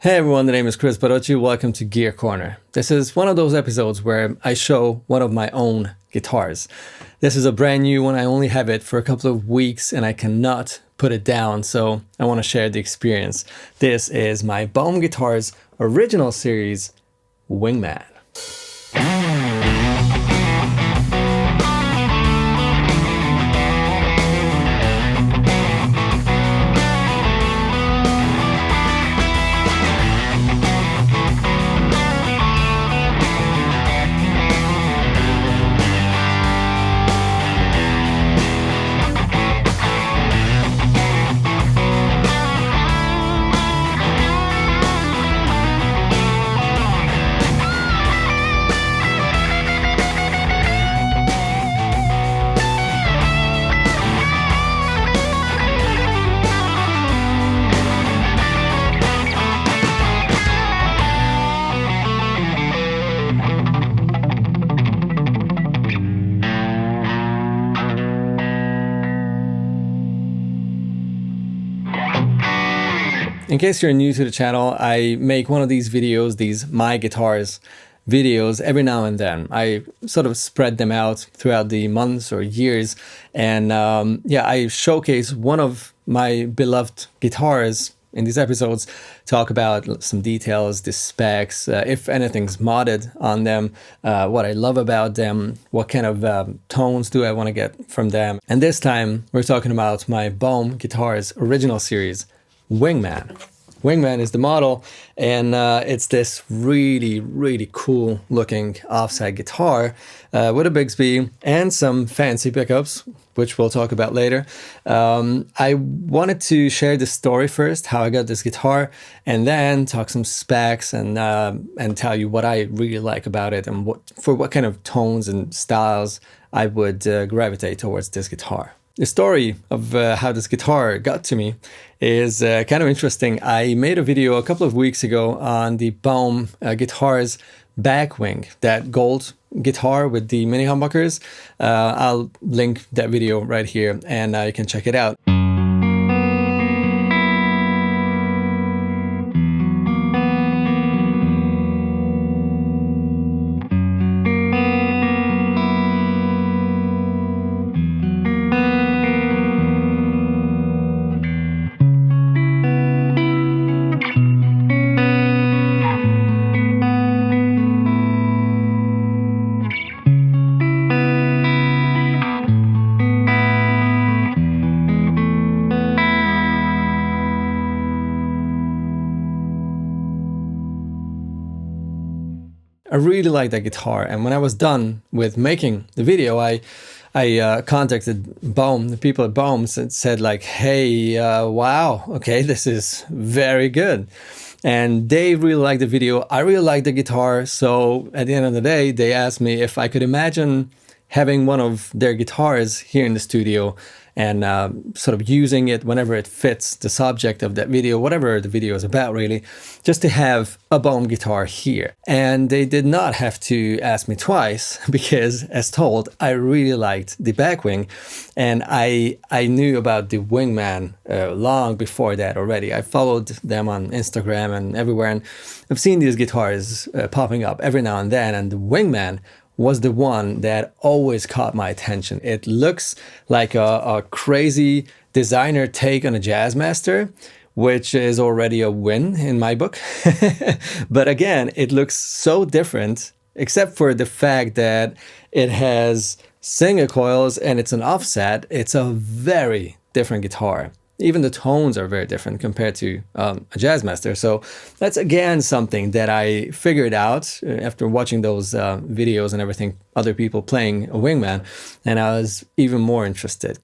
Hey everyone, the name is Kris Barocsi. Welcome to Gear Corner. This is one of those episodes where I show one of my own guitars. This is a brand new one. I only have it for a couple of weeks and I cannot put it down, so I want to share the experience. This is my Baum Guitars original series, Wingman. In case you're new to the channel, I make one of these videos, these My Guitars videos, every now and then. I sort of spread them out throughout the months or years, and I showcase one of my beloved guitars in these episodes, talk about some details, the specs, if anything's modded on them, what I love about them, what kind of tones do I want to get from them. And this time we're talking about my Baum Guitars original series, Wingman. Wingman is the model, and it's this really cool looking offset guitar with a Bigsby and some fancy pickups, which we'll talk about later. I wanted to share the story first, how I got this guitar, and then talk some specs and tell you what I really like about it and what kind of tones and styles I would gravitate towards this guitar. The story of how this guitar got to me is kind of interesting. I made a video a couple of weeks ago on the Baum Guitars back wing, that gold guitar with the mini humbuckers. I'll link that video right here and you can check it out. I really like that guitar, and when I was done with making the video, I contacted Baum, the people at Baum, said like, hey, wow, okay, this is very good. And they really liked the video. I really liked the guitar. So at the end of the day, they asked me if I could imagine having one of their guitars here in the studio and sort of using it whenever it fits the subject of that video, whatever the video is about really, just to have a Baum guitar here. And they did not have to ask me twice because, as told, I really liked the back wing, and I knew about the Wingman long before that already. I followed them on Instagram and everywhere, and I've seen these guitars popping up every now and then, and the Wingman was the one that always caught my attention. It looks like a crazy designer take on a Jazzmaster, which is already a win in my book. But again, it looks so different, except for the fact that it has single coils and it's an offset. It's a very different guitar. Even the tones are very different compared to a Jazzmaster. So that's again something that I figured out after watching those videos and everything, other people playing a Wingman, and I was even more interested.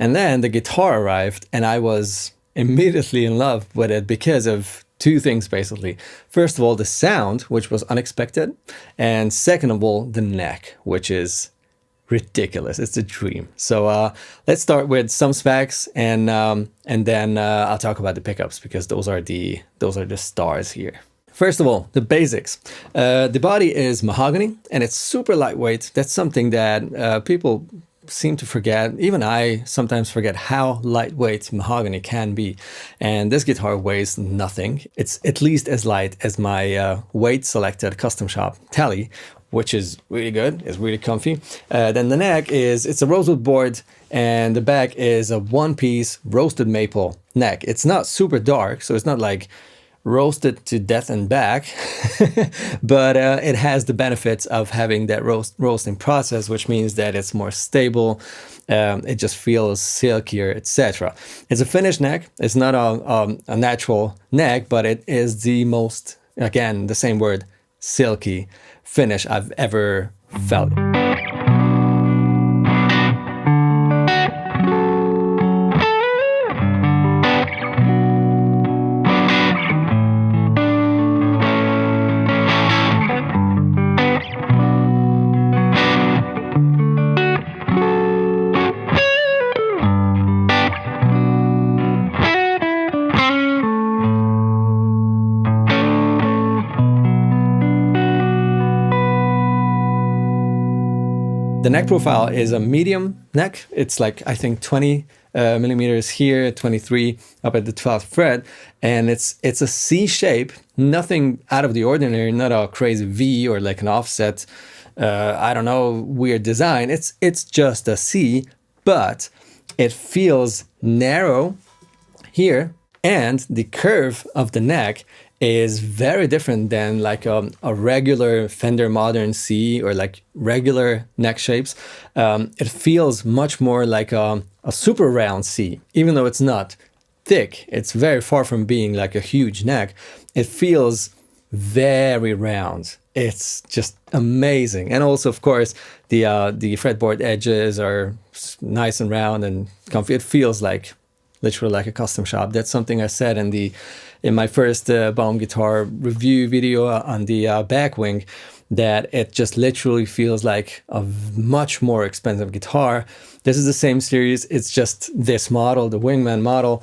And then the guitar arrived and I was immediately in love with it because of two things, basically. First of all, the sound, which was unexpected. And second of all, the neck, which is ridiculous. It's a dream. So let's start with some specs, and then I'll talk about the pickups, because those are the stars here. First of all, the basics. The body is mahogany and it's super lightweight. That's something that people seem to forget. Even I sometimes forget how lightweight mahogany can be. And this guitar weighs nothing. It's at least as light as my weight selected custom shop Tele, which is really good. It's really comfy. Then the neck it's a rosewood board, and the back is a one-piece roasted maple neck. It's not super dark, so it's not like roasted to death and back, but it has the benefits of having that roasting process, which means that it's more stable, it just feels silkier, etc. It's a finished neck. It's not a natural neck, but it is the most, again, the same word, silky finish I've ever felt. The neck profile is a medium neck. It's like, I think 20 millimeters here, 23 up at the 12th fret. And it's a C shape, nothing out of the ordinary, not a crazy V or like an offset, I don't know, weird design. It's just a C, but it feels narrow here. And the curve of the neck is very different than like a regular Fender Modern C or like regular neck shapes. It feels much more like a super round C, even though it's not thick. It's very far from being like a huge neck. It feels very round. It's just amazing. And also, of course, the fretboard edges are nice and round and comfy. It feels like literally like a custom shop. That's something I said in my first Baum guitar review video on the back wing, that it just literally feels like a much more expensive guitar. This is the same series. It's just this model, the Wingman model.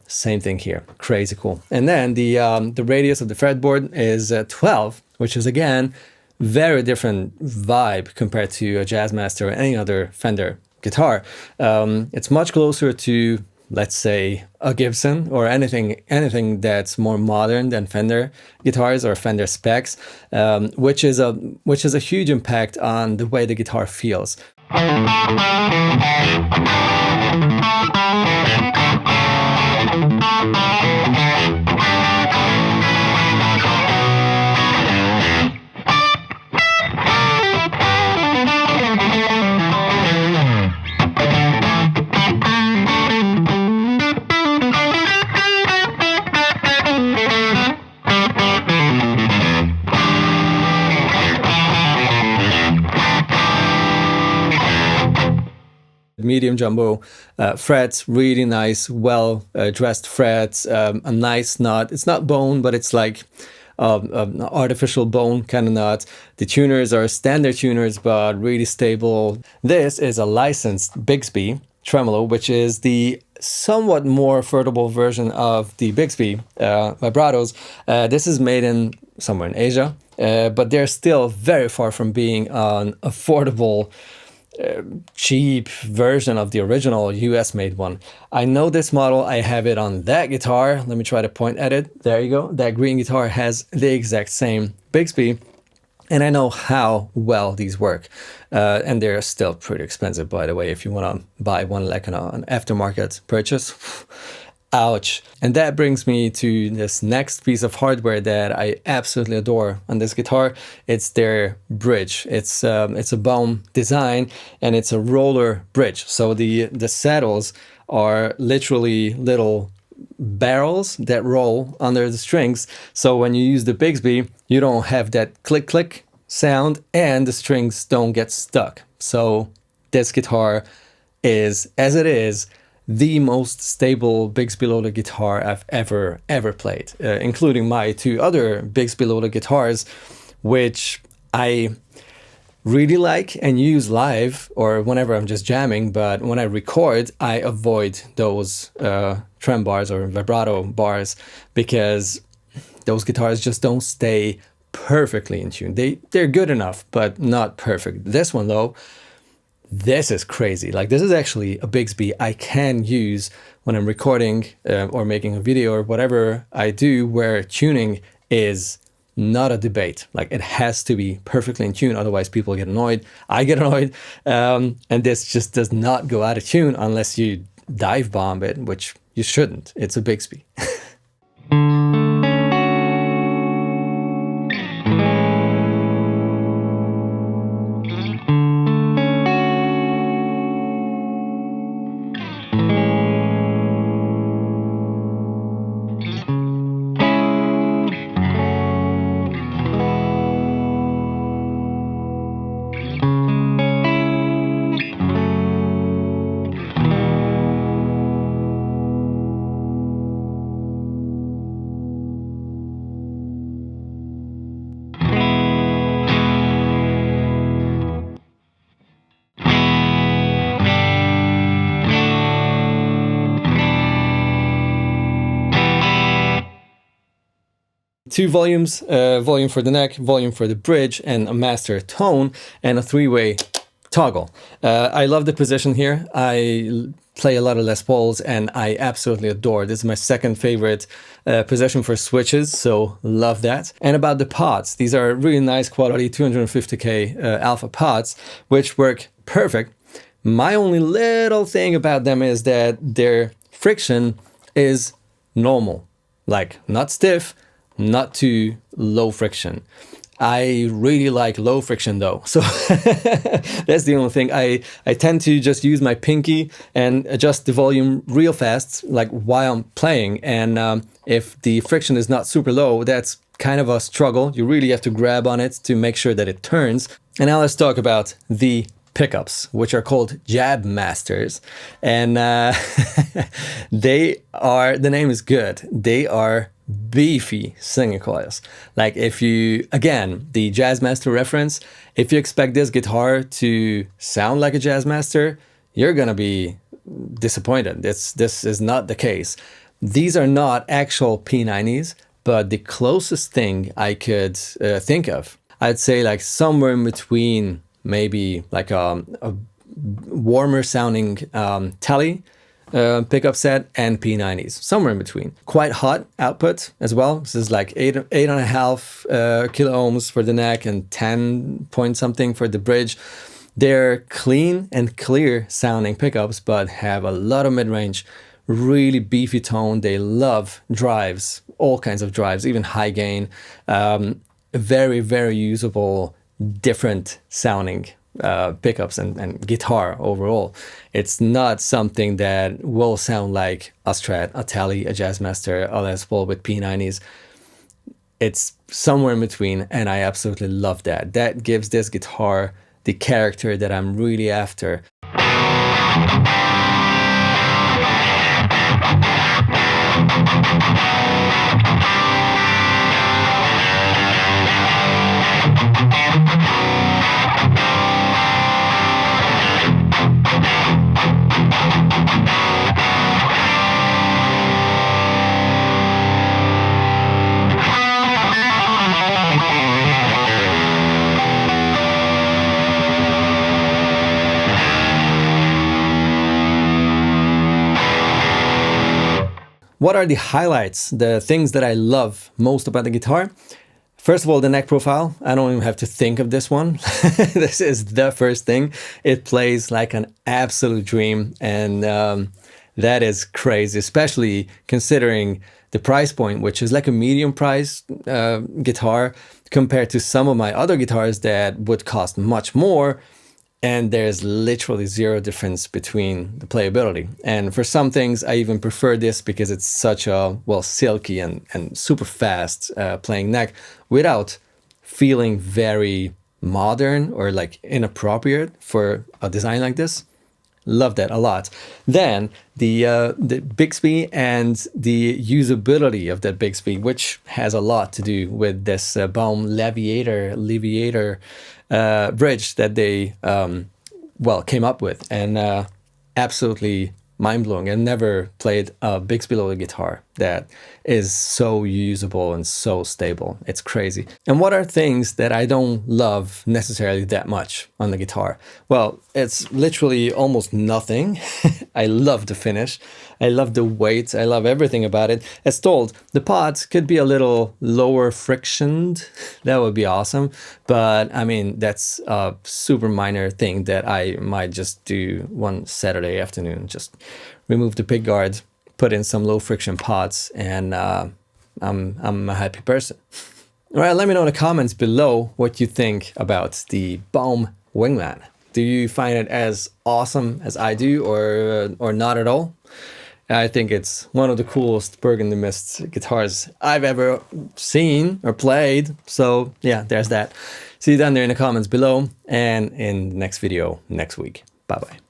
Same thing here. Crazy cool. And then the radius of the fretboard is 12, which is again very different vibe compared to a Jazzmaster or any other Fender guitar. It's much closer to, let's say, a Gibson or anything that's more modern than Fender guitars or Fender specs, which is a huge impact on the way the guitar feels. Medium jumbo frets, really nice, well dressed frets, a nice knot. It's not bone, but it's like an artificial bone kind of knot. The tuners are standard tuners, but really stable. This is a licensed Bigsby tremolo, which is the somewhat more affordable version of the Bigsby vibratos. This is made in somewhere in Asia, but they're still very far from being an affordable cheap version of the original US made one. I know this model, I have it on that guitar. Let me try to point at it. There you go. That green guitar has the exact same Bigsby, and I know how well these work. And they're still pretty expensive, by the way, if you want to buy one like an aftermarket purchase. Ouch. And that brings me to this next piece of hardware that I absolutely adore on this guitar. It's their bridge. It's a Baum design, and it's a roller bridge. So the saddles are literally little barrels that roll under the strings. So when you use the Bigsby, you don't have that click click sound, and the strings don't get stuck. So this guitar is, as it is, the most stable Bigsby loaded guitar I've ever played, including my two other Bigsby loaded guitars, which I really like and use live or whenever I'm just jamming, but when I record, I avoid those trem bars or vibrato bars because those guitars just don't stay perfectly in tune. They're good enough, but not perfect. This one though, this is crazy. Like, this is actually a Bigsby I can use when I'm recording or making a video or whatever I do, where tuning is not a debate. Like, it has to be perfectly in tune, otherwise people get annoyed. I get annoyed. And this just does not go out of tune unless you dive bomb it, which you shouldn't. It's a Bigsby. Two volumes, volume for the neck, volume for the bridge, and a master tone, and a three-way toggle. I love the position here. I play a lot of Les Pauls, and I absolutely adore. This is my second favorite position for switches, so love that. And about the pots, these are really nice quality 250K alpha pots, which work perfect. My only little thing about them is that their friction is normal, like not stiff, not too low friction. I really like low friction though, so that's the only thing. I tend to just use my pinky and adjust the volume real fast, like while I'm playing, and if the friction is not super low, that's kind of a struggle. You really have to grab on it to make sure that it turns. And now let's talk about the pickups, which are called Jab Masters, and they are, the name is good, they are beefy singing coils. Like, if you, again, the Jazzmaster reference, if you expect this guitar to sound like a Jazzmaster, you're gonna be disappointed. This is not the case. These are not actual P90s, but the closest thing I could think of, I'd say like somewhere in between maybe like a warmer sounding Tele pickup set and P90s, somewhere in between. Quite hot output as well. This is like 8.5 kilo ohms for the neck and 10 point something for the bridge. They're clean and clear sounding pickups, but have a lot of mid-range, really beefy tone. They love drives, all kinds of drives, even high gain. Very, very usable, different sounding pickups and guitar overall. It's not something that will sound like a Strat, a Tele, a Jazzmaster, a Les Paul with P90s. It's somewhere in between, and I absolutely love that. That gives this guitar the character that I'm really after. What are the highlights, the things that I love most about the guitar? First of all, the neck profile. I don't even have to think of this one. This is the first thing. It plays like an absolute dream, and that is crazy, especially considering the price point, which is like a medium price guitar compared to some of my other guitars that would cost much more. And there's literally zero difference between the playability. And for some things, I even prefer this because it's such a, well, silky and super fast playing neck without feeling very modern or like inappropriate for a design like this. Love that a lot. Then the Bigsby and the usability of that Bigsby, which has a lot to do with this Baum Leviator bridge that they came up with, and absolutely mind-blowing. I never played a Bigsby loaded guitar that is so usable and so stable. It's crazy. And what are things that I don't love necessarily that much on the guitar? Well, it's literally almost nothing. I love the finish. I love the weight. I love everything about it. As told, the pods could be a little lower frictioned. That would be awesome. But I mean, that's a super minor thing that I might just do one Saturday afternoon. Just remove the pick guard, put in some low friction pods, and I'm a happy person. All right, let me know in the comments below what you think about the Baum Wingman. Do you find it as awesome as I do, or not at all? I think it's one of the coolest Burgundy Mist guitars I've ever seen or played. So yeah, there's that. See you down there in the comments below, and in the next video next week. Bye bye.